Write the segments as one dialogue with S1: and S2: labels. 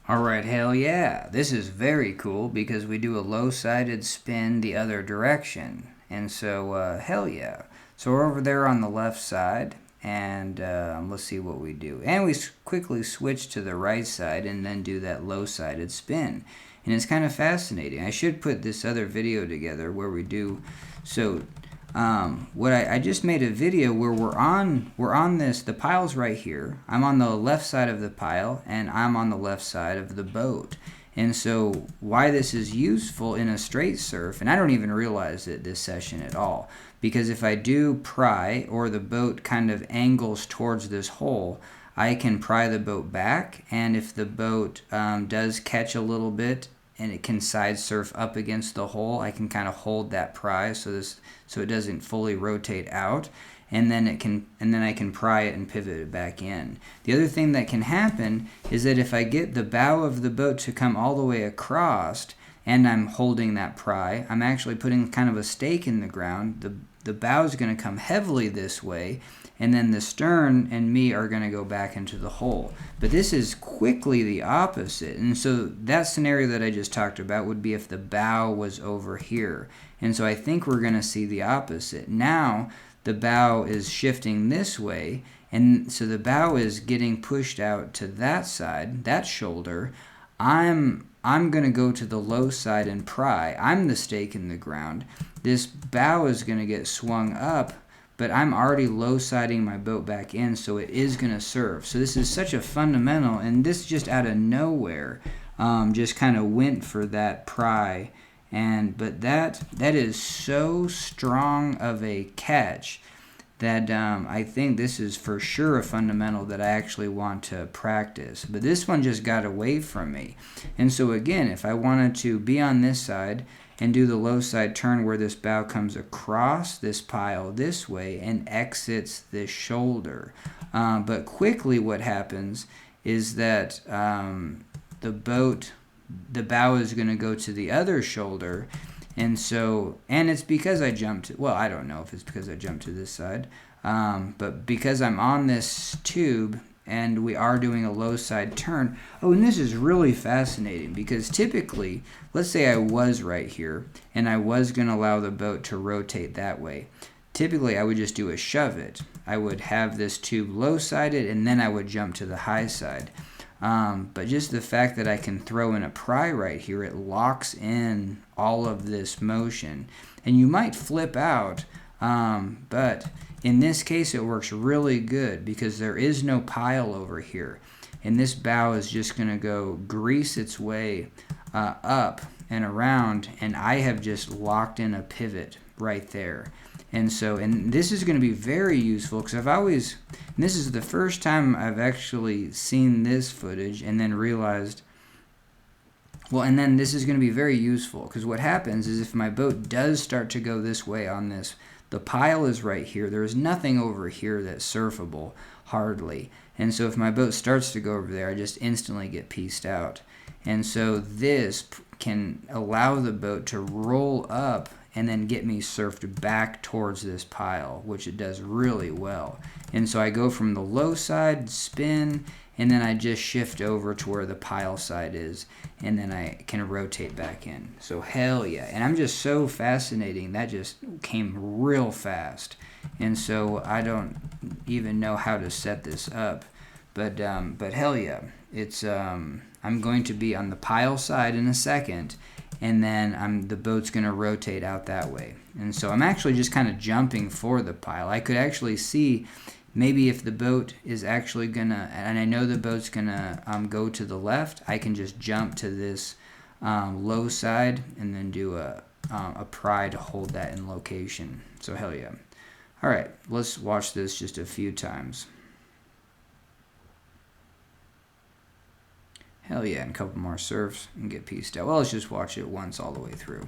S1: Alright, hell yeah. This is very cool because we do a low-sided spin the other direction. And so, hell yeah. So we're over there on the left side, and let's see what we do. And we quickly switch to the right side and then do that low-sided spin. And it's kind of fascinating. I should put this other video together where we do... So what I just made a video where we're on this, the pile's right here. I'm on the left side of the pile and I'm on the left side of the boat. And so why this is useful in a straight surf, and I don't even realize it this session at all, because if I do pry or the boat kind of angles towards this hole, I can pry the boat back, and if the boat does catch a little bit and it can side surf up against the hole, I can kind of hold that pry so it doesn't fully rotate out, and then I can pry it and pivot it back in. The other thing that can happen is that if I get the bow of the boat to come all the way across and I'm holding that pry, I'm actually putting kind of a stake in the ground. The bow is going to come heavily this way, and then the stern and me are going to go back into the hole. But this is quickly the opposite. And so that scenario that I just talked about would be if the bow was over here. And so I think we're going to see the opposite. Now the bow is shifting this way, and so the bow is getting pushed out to that side, that shoulder. I'm going to go to the low side and pry. I'm the stake in the ground. This bow is going to get swung up, but I'm already low-siding my boat back in, so it is going to serve. So this is such a fundamental, and this just out of nowhere just kind of went for that pry. But that is so strong of a catch that I think this is for sure a fundamental that I actually want to practice. But this one just got away from me. And so again, if I wanted to be on this side and do the low side turn where this bow comes across this pile this way and exits this shoulder. But quickly what happens is that the bow is going to go to the other shoulder. And it's because I jumped, well, I don't know if it's because I jumped to this side, but because I'm on this tube and we are doing a low side turn. Oh, and this is really fascinating because typically, let's say I was right here and I was going to allow the boat to rotate that way. Typically, I would just do a shove it. I would have this tube low sided and then I would jump to the high side. But just the fact that I can throw in a pry right here, it locks in all of this motion. And you might flip out, but in this case it works really good because there is no pile over here. And this bow is just going to go grease its way up and around, and I have just locked in a pivot right there. And this is going to be very useful because this is the first time I've actually seen this footage and then realized, and then this is going to be very useful because what happens is if my boat does start to go this way on this, the pile is right here. There's nothing over here that's surfable, hardly. And so if my boat starts to go over there, I just instantly get pieced out. And so this can allow the boat to roll up and then get me surfed back towards this pile, which it does really well. And so I go from the low side, spin, and then I just shift over to where the pile side is, and then I can rotate back in. So hell yeah. And I'm just so fascinating. That just came real fast. And so I don't even know how to set this up. But hell yeah. It's I'm going to be on the pile side in a second, and then the boat's going to rotate out that way. And so I'm actually just kind of jumping for the pile. I could actually see maybe if the boat is actually going to, and I know the boat's going to go to the left, I can just jump to this low side and then do a pry to hold that in location. So hell yeah. All right, let's watch this just a few times. Hell yeah, and a couple more surfs and get pieced out. Well, let's just watch it once all the way through.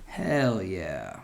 S1: Hell yeah.